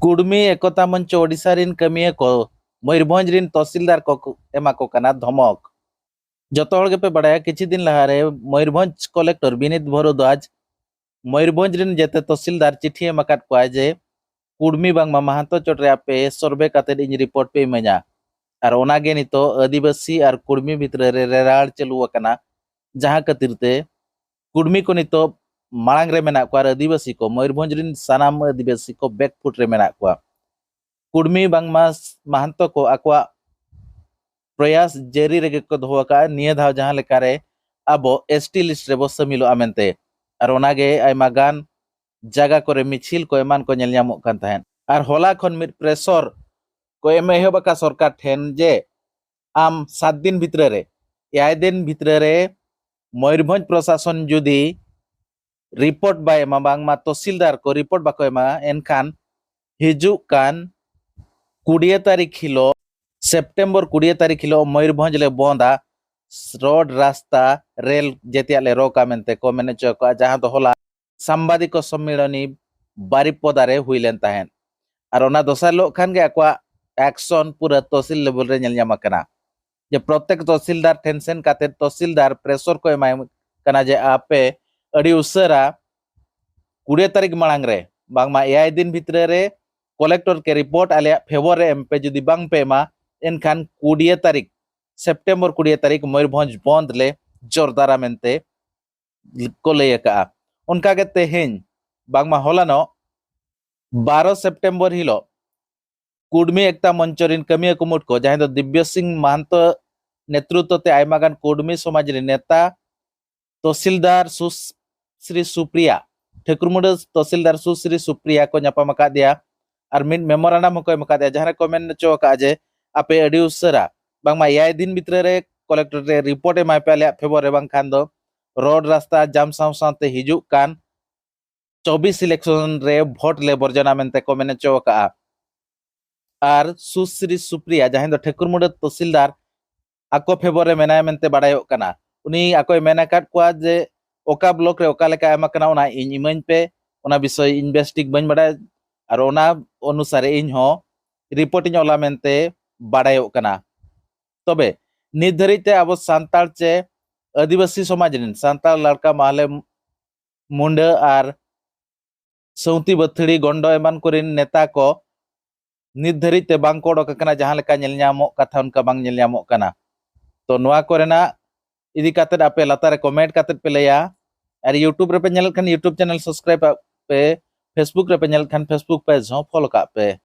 कुड़मी एकता मंच ओडिशा रिन कमिया को मयूरभंज रिन तहसीलदार को एमा को कना धमक जतो हड़ गेपे बड़ाया किछि दिन लहारे मयूरभंज कलेक्टर विनीत भरद्वाज मयूरभंज रिन जेते तहसीलदार चिट्ठी एमाकात को जे कुड़मी बांगमा महातो चोटरे आपे सर्वे काते इन रिपोर्ट पे इमाया और ओनागे नितो आदिवासी और कुड़मी भितरे रे रेराड़ चालू अकना जहां खातिरते कुड़मी को नितो मांग रे मेना को आदिवासी को मयूरभंज रिन सानाम आदिवासी को बैकफुट रे मेना को कुड़मी बांगमा महंतो को आकवा प्रयास जारी रेगे को दोका निया धाव जहां लेकारे अब एसटी लिस्ट रे बसमिलो आमेनते और ओनागे आयमा गान जगह करे मिছিল को एमान को नेल ᱧᱟᱢᱚᱜ कान तहन और होला खन मिट प्रेसर को एमे हेबका सरकार ठेन जे आम 7 दिन भितरे रे 6 दिन भितरे रे मयूरभंज प्रशासन जुदी रिपोर्ट बाय बांगमा तहसीलदार को रिपोर्ट बाको एमा एनखान हिजु कान 20 तारीख हिलो सेप्टेम्बर 20 तारीख हिलो मयूरभंज ले बंदा रोड रास्ता रेल जेतिया ले रोका मेनते को मेने चोका जहां तो होला सांबादिक सम्मेलनी बारिपदारे हुईलेन तहन और ओना दोसर लोग खान गे अक्वा एक्शन पूरा तहसील लेवल रे नेल ᱧᱟᱢ कना जे प्रत्येक तहसीलदार टेंशन काते तहसीलदार प्रेशर को एमाय कना जे आपे अड़ी उसरा 20 तारीख मांग रे बांगमा 6 दिन भितरे रे कलेक्टर के रिपोर्ट आले फेवर रे एमपे जुदी बांग पेमा एनखान 20 तारीख सेप्टेम्बर 20 तारीख मयूरभंज बंद ले जोरदारा मेनते को लयका उनका के तेहेन बांगमा होलानो 12 सेप्टेम्बर हिलो कुड़मी एकता मंचरिन कमिया कुमुट को जहां दो दिव्य सिंह महंतो नेतृत्व ते आयमागान कुड़मी समाज रे नेता तहसीलदार सुश्री सुप्रिया ठेकुरमुड़ तहसीलदार सुश्री सुप्रिया को ᱧᱟᱯᱟᱢ दिया और मिन मेमोरेंडम को एमका दिया जहां को मेन चो का जे आपे अडी उसरा बांगमा 6 दिन भितरे रे कलेक्टर रे रिपोर्ट एमाय पे आले फेवर रे बांग खान दो रोड रास्ता जाम सावते हिजु कान 24 इलेक्शन रे भोट ले बर्जना मेनते को मेने चो का और सुश्री सुप्रिया जहां दो ठेकुरमुड़ तहसीलदार आको फेवर रे मेना मेनते बाडायो कना उनी आको मेना काट को जे ओका ब्लॉक रे ओका लेका एमा कना उना इन इमाइन पे उना विषय इन्वेस्टिग बन बड़ा और ओना अनुसार इन हो रिपोर्ट इन ओला मेनते बाडायो कना तबे नित धरिते अब सांताल चे आदिवासी समाज रिन सांताल लड़का माले मुंडा और सौती बथड़ी गंडो एमान कोरिन नेता को नित धरिते बांग को ओडक कना जहां लेका नेल ᱧᱟᱢᱚᱜ कथा उनका बांग नेल ᱧᱟᱢᱚᱜ कना तो नोआ कोरेना इदी काते आपे लातारे कमेंट काते पे लया और यूट्यूब रे पे nail Khan YouTube channel subscribe पे फेसबुक रे पे नेल खान फेसबुक पेज हो फॉलो का पे।